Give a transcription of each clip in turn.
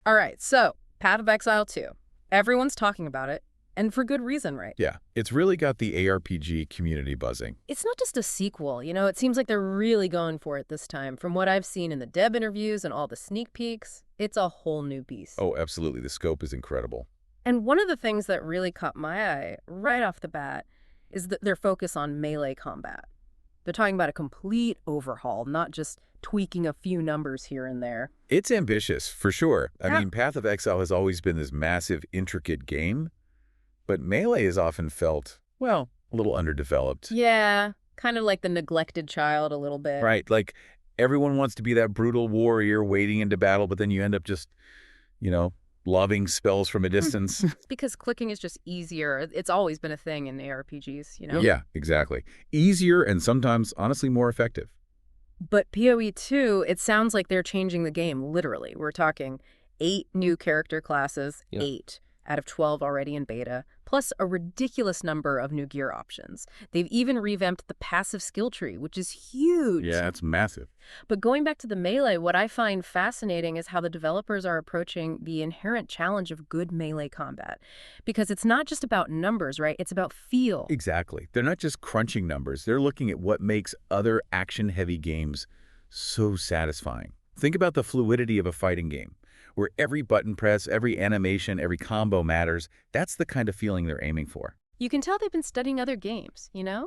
All right, so Path of Exile 2. Everyone's talking about it, and for good reason, right? Yeah, it's really got the ARPG community buzzing. It's not just a sequel, it seems like they're really going for it this time. From what I've seen in the dev interviews and all the sneak peeks, it's a whole new beast. Oh, absolutely. The scope is incredible. And one of the things that really caught my eye right off the bat is their focus on melee combat. They're talking about a complete overhaul, not just tweaking a few numbers here and there. It's ambitious, for sure. I Yeah. mean, Path of Exile has always been this massive, intricate game, but Melee is often felt, well, a little underdeveloped. Yeah, kind of like the neglected child a little bit. Right, like everyone wants to be that brutal warrior wading into battle, but then you end up just, you know, lobbing spells from a distance. It's because clicking is just easier. It's always been a thing in ARPGs. Yeah, exactly. Easier and sometimes, honestly, more effective. But PoE 2, it sounds like they're changing the game, literally. We're talking 8 new character classes, Yeah. 8 out of 12 already in beta, plus a ridiculous number of new gear options. They've even revamped the passive skill tree, which is huge. Yeah, it's massive. But going back to the melee, what I find fascinating is how the developers are approaching the inherent challenge of good melee combat. Because it's not just about numbers, right? It's about feel. Exactly. They're not just crunching numbers. They're looking at what makes other action-heavy games so satisfying. Think about the fluidity of a fighting game, where every button press, every animation, every combo matters. That's the kind of feeling they're aiming for. You can tell they've been studying other games. Yeah.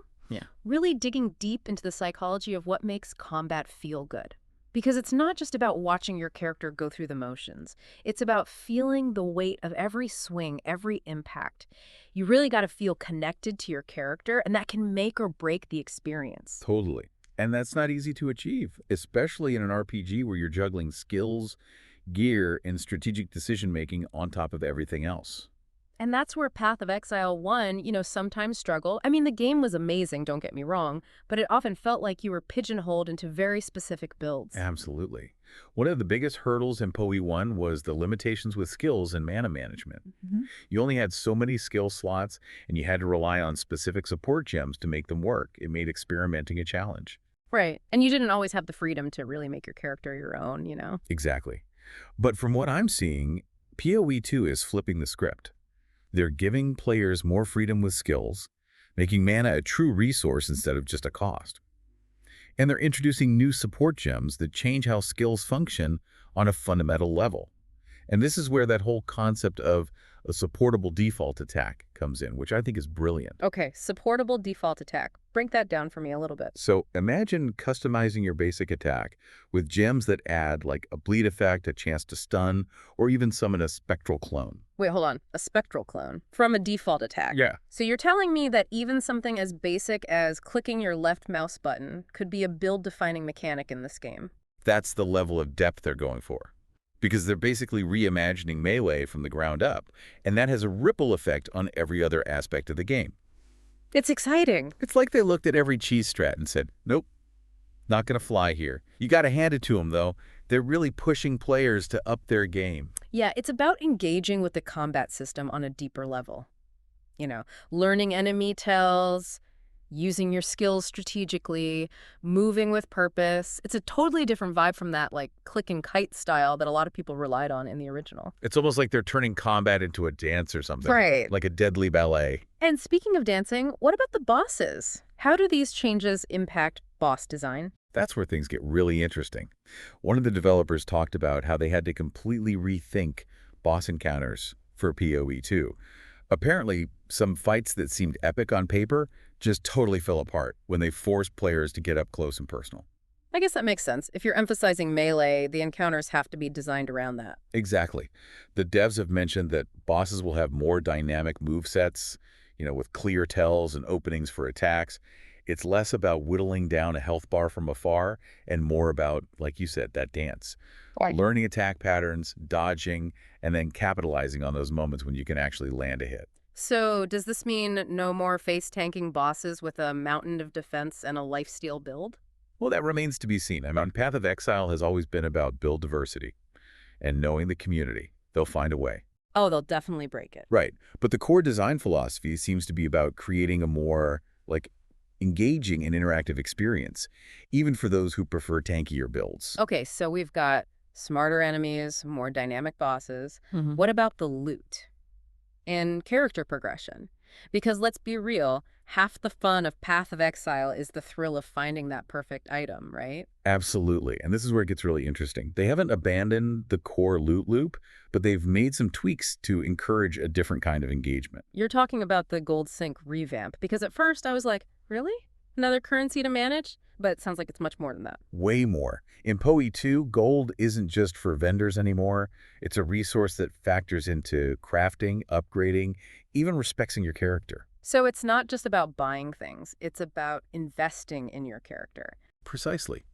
Really digging deep into the psychology of what makes combat feel good. Because it's not just about watching your character go through the motions. It's about feeling the weight of every swing, every impact. You really got to feel connected to your character, and that can make or break the experience. Totally. And that's not easy to achieve, especially in an RPG where you're juggling skills, gear, and strategic decision-making on top of everything else. And that's where Path of Exile 1, sometimes struggle. I mean, the game was amazing, don't get me wrong, but it often felt like you were pigeonholed into very specific builds. Absolutely. One of the biggest hurdles in PoE 1 was the limitations with skills and mana management. Mhm. You only had so many skill slots, and you had to rely on specific support gems to make them work. It made experimenting a challenge. Right. And you didn't always have the freedom to really make your character your own. Exactly. But from what I'm seeing, PoE 2 is flipping the script. They're giving players more freedom with skills, making mana a true resource instead of just a cost. And they're introducing new support gems that change how skills function on a fundamental level. And this is where that whole concept of a supportable default attack comes in, which I think is brilliant. Okay, supportable default attack. Break that down for me a little bit. So imagine customizing your basic attack with gems that add like a bleed effect, a chance to stun, or even summon a spectral clone. Wait, hold on. A spectral clone from a default attack. Yeah. So you're telling me that even something as basic as clicking your left mouse button could be a build-defining mechanic in this game? That's the level of depth they're going for. Because they're basically reimagining Melee from the ground up, and that has a ripple effect on every other aspect of the game. It's exciting. It's like they looked at every cheese strat and said, nope, not going to fly here. You got to hand it to them, though. They're really pushing players to up their game. Yeah, it's about engaging with the combat system on a deeper level. Learning enemy tells, using your skills strategically, moving with purpose. It's a totally different vibe from that, like, click and kite style that a lot of people relied on in the original. It's almost like they're turning combat into a dance or something. Right. Like a deadly ballet. And speaking of dancing, what about the bosses? How do these changes impact boss design? That's where things get really interesting. One of the developers talked about how they had to completely rethink boss encounters for PoE 2. Apparently, some fights that seemed epic on paper just totally fell apart when they forced players to get up close and personal. I guess that makes sense. If you're emphasizing melee, the encounters have to be designed around that. Exactly. The devs have mentioned that bosses will have more dynamic movesets, with clear tells and openings for attacks. It's less about whittling down a health bar from afar and more about, like you said, that dance. Right. Learning attack patterns, dodging, and then capitalizing on those moments when you can actually land a hit. So does this mean no more face-tanking bosses with a mountain of defense and a lifesteal build? Well, that remains to be seen. I mean, Path of Exile has always been about build diversity and knowing the community. They'll find a way. Oh, they'll definitely break it. Right. But the core design philosophy seems to be about creating a more, engaging and interactive experience, even for those who prefer tankier builds. Okay, so we've got Smarter enemies, more dynamic bosses. Hmm. What about the loot and character progression? Because let's be real, half the fun of Path of Exile is the thrill of finding that perfect item, right? Absolutely. And this is where it gets really interesting. They haven't abandoned the core loot loop, but they've made some tweaks to encourage a different kind of engagement. You're talking about the Gold Sync revamp, because at first I was like, really? Another currency to manage? But it sounds like it's much more than that. Way more. In PoE 2, gold isn't just for vendors anymore. It's a resource that factors into crafting, upgrading, even respecting your character. So it's not just about buying things, it's about investing in your character. Precisely.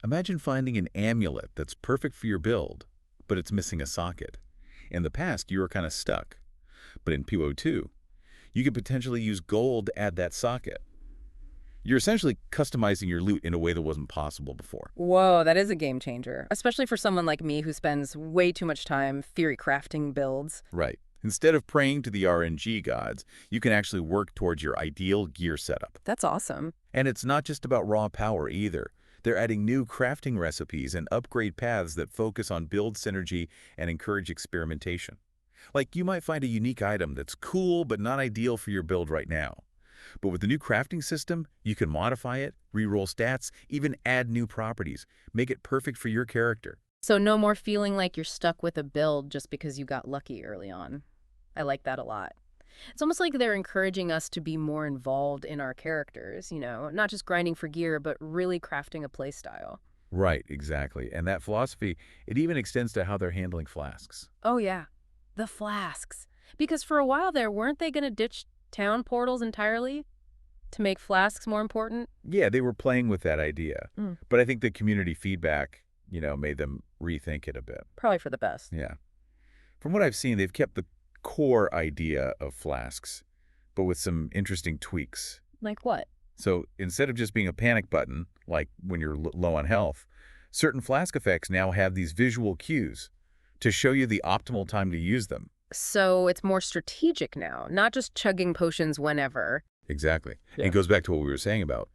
Imagine finding an amulet that's perfect for your build, but it's missing a socket. In the past, you were kind of stuck. But in PoE2, you could potentially use gold to add that socket. You're essentially customizing your loot in a way that wasn't possible before. Whoa, that is a game changer, especially for someone like me who spends way too much time theory crafting builds. Right. Instead of praying to the RNG gods, you can actually work towards your ideal gear setup. That's awesome. And it's not just about raw power either. They're adding new crafting recipes and upgrade paths that focus on build synergy and encourage experimentation. Like, you might find a unique item that's cool but not ideal for your build right now. But with the new crafting system, you can modify it, reroll stats, even add new properties, make it perfect for your character. So no more feeling like you're stuck with a build just because you got lucky early on. I like that a lot. It's almost like they're encouraging us to be more involved in our characters, not just grinding for gear, but really crafting a playstyle. Right, exactly. And that philosophy, it even extends to how they're handling flasks. Oh, yeah. The flasks. Because for a while there, weren't they going to ditch town portals entirely to make flasks more important? Yeah, they were playing with that idea. Mm. But I think the community feedback, made them rethink it a bit. Probably for the best. Yeah. From what I've seen, they've kept the core idea of flasks, but with some interesting tweaks. Like what? So instead of just being a panic button, like when you're low on health, certain flask effects now have these visual cues to show you the optimal time to use them. So it's more strategic now, not just chugging potions whenever. Exactly. Yeah. And it goes back to what we were saying about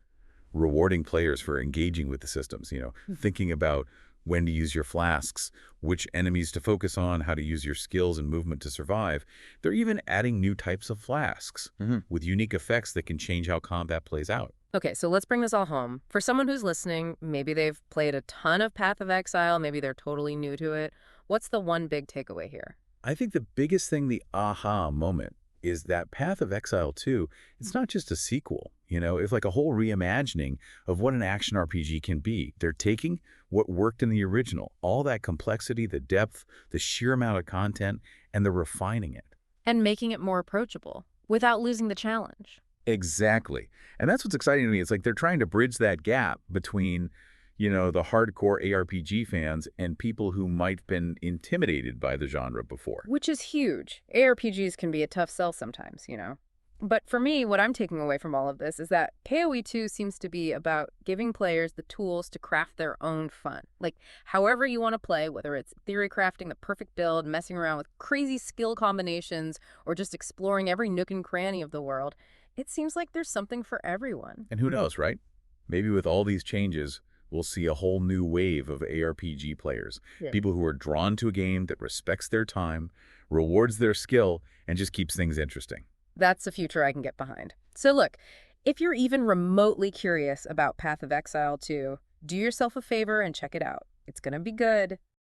rewarding players for engaging with the systems, thinking about when to use your flasks, which enemies to focus on, how to use your skills and movement to survive. They're even adding new types of flasks with unique effects that can change how combat plays out. Okay, so let's bring this all home. For someone who's listening, maybe they've played a ton of Path of Exile, maybe they're totally new to it. What's the one big takeaway here? I think the biggest thing, the aha moment, is that Path of Exile 2, it's not just a sequel, it's like a whole reimagining of what an action RPG can be. They're taking what worked in the original, all that complexity, the depth, the sheer amount of content, and they're refining it. And making it more approachable without losing the challenge. Exactly. And that's what's exciting to me. It's like they're trying to bridge that gap between, the hardcore ARPG fans and people who might have been intimidated by the genre before. Which is huge. ARPGs can be a tough sell sometimes. But for me, what I'm taking away from all of this is that PoE 2 seems to be about giving players the tools to craft their own fun. Like, however you want to play, whether it's theory crafting the perfect build, messing around with crazy skill combinations, or just exploring every nook and cranny of the world, it seems like there's something for everyone. And who knows, right? Maybe with all these changes, we'll see a whole new wave of ARPG players. Yeah. People who are drawn to a game that respects their time, rewards their skill, and just keeps things interesting. That's a future I can get behind. So look, if you're even remotely curious about Path of Exile 2, do yourself a favor and check it out. It's going to be good.